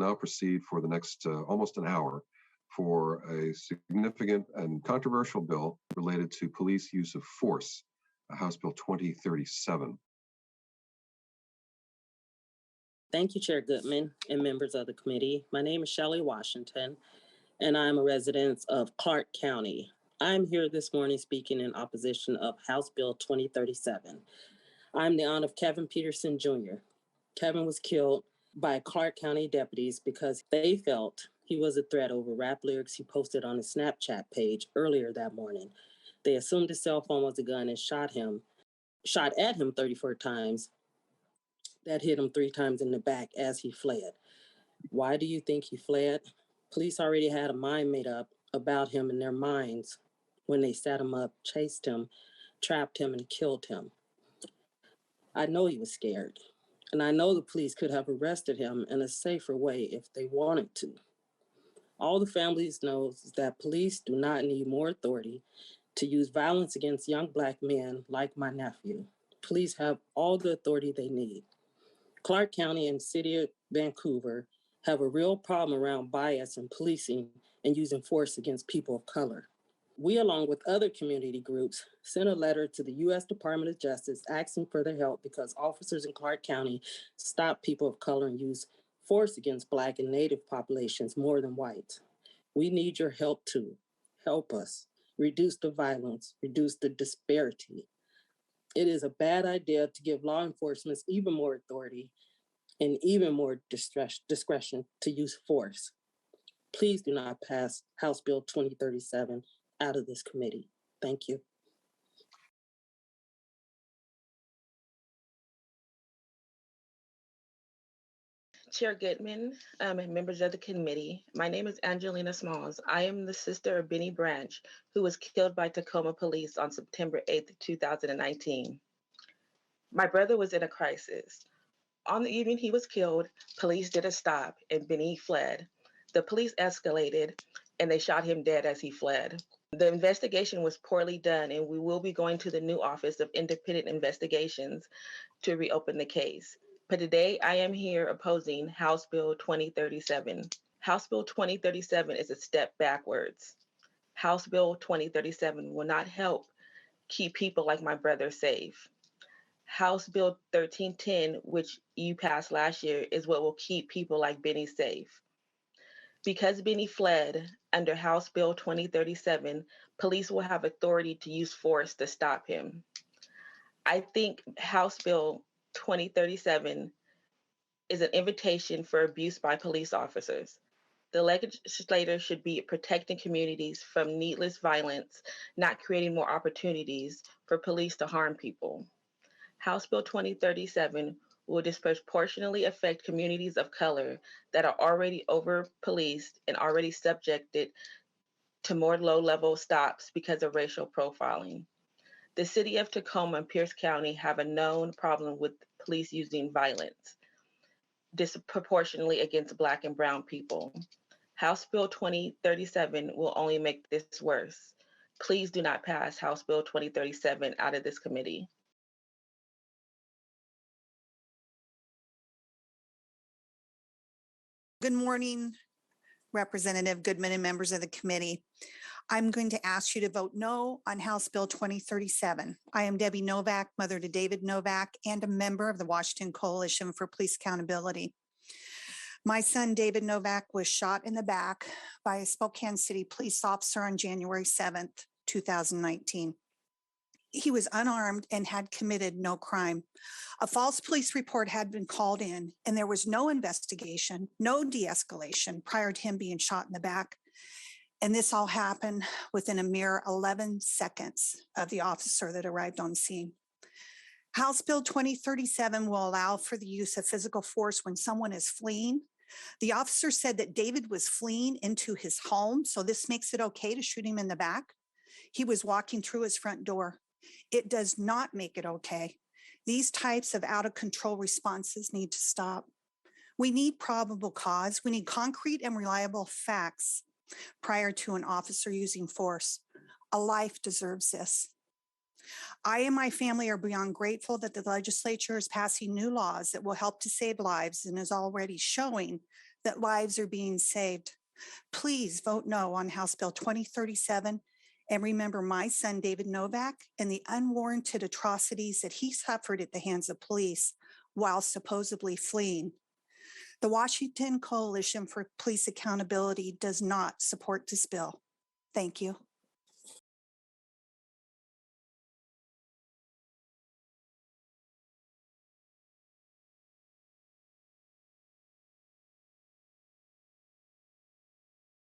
now proceed for the next almost an hour for a significant and controversial bill related to police use of force, House Bill 2037. Thank you, Chair Goodman and members of the committee. My name is SHELLY Washington, and I'm a resident of Clark County. I'm here this morning speaking in opposition of House Bill 2037. I'm the aunt of Kevin Peterson Jr. Kevin was killed by Clark County deputies because they felt he was a threat over rap lyrics he posted on his Snapchat page earlier that morning. They assumed his cell phone was a gun and shot at him 34 times. That hit him 3 times in the back as he fled. Why do you think he fled? Police already had a mind made up about him in their minds when they set him up, chased him, trapped him, and killed him. I know he was scared, and I know the police could have arrested him in a safer way if they wanted to. All the families know is that police do not need more authority to use violence against young Black men like my nephew. Police have all the authority they need. Clark County and City of Vancouver have a real problem around bias in policing and using force against people of color. We, along with other community groups, sent a letter to the U.S. Department of Justice asking for their help because officers in Clark County stop people of color and use force against Black and Native populations more than whites. We need your help too. Help us reduce the violence, reduce the disparity. It is a bad idea to give law enforcement even more authority and even more discretion to use force. Please do not pass House Bill 2037 out of this committee. Thank you. Chair Goodman and members of the committee, my name is Angelina Smalls. I am the sister of Benny Branch, who was killed by Tacoma police on September 8th, 2019. My brother was in a crisis. On the evening he was killed, police did a stop and Benny fled. The police escalated and they shot him dead as he fled. The investigation was poorly done, and we will be going to the new Office of Independent Investigations to reopen the case. But today I am here opposing House Bill 2037. House Bill 2037 is a step backwards. House Bill 2037 will not help keep people like my brother safe. House Bill 1310, which you passed last year, is what will keep people like Benny safe. Because Benny fled under House Bill 2037, police will have authority to use force to stop him. I think House Bill 2037 is an invitation for abuse by police officers. The legislator should be protecting communities from needless violence, not creating more opportunities for police to harm people. House Bill 2037 will disproportionately affect communities of color that are already over-policed and already subjected to more low-level stops because of racial profiling. The city of Tacoma and Pierce County have a known problem with police using violence disproportionately against Black and Brown people. House Bill 2037 will only make this worse. Please do not pass House Bill 2037 out of this committee. Good morning, Representative Goodman and members of the committee. I'm going to ask you to vote no on House Bill 2037. I am Debbie Novak, mother to David Novak, and a member of the Washington Coalition for Police Accountability. My son, David Novak, was shot in the back by a Spokane City police officer on January 7th, 2019. He was unarmed and had committed no crime. A false police report had been called in, and there was no investigation, no de-escalation prior to him being shot in the back. And this all happened within a mere 11 seconds of the officer that arrived on scene. House Bill 2037 will allow for the use of physical force when someone is fleeing. The officer said that David was fleeing into his home, so this makes it okay to shoot him in the back. He was walking through his front door. It does not make it okay. These types of out-of-control responses need to stop. We need probable cause. We need concrete and reliable facts prior to an officer using force. A life deserves this. I and my family are beyond grateful that the legislature is passing new laws that will help to save lives and is already showing that lives are being saved. Please vote no on House Bill 2037 and remember my son, David Novak, and the unwarranted atrocities that he suffered at the hands of police while supposedly fleeing. The Washington Coalition for Police Accountability does not support this bill. Thank you.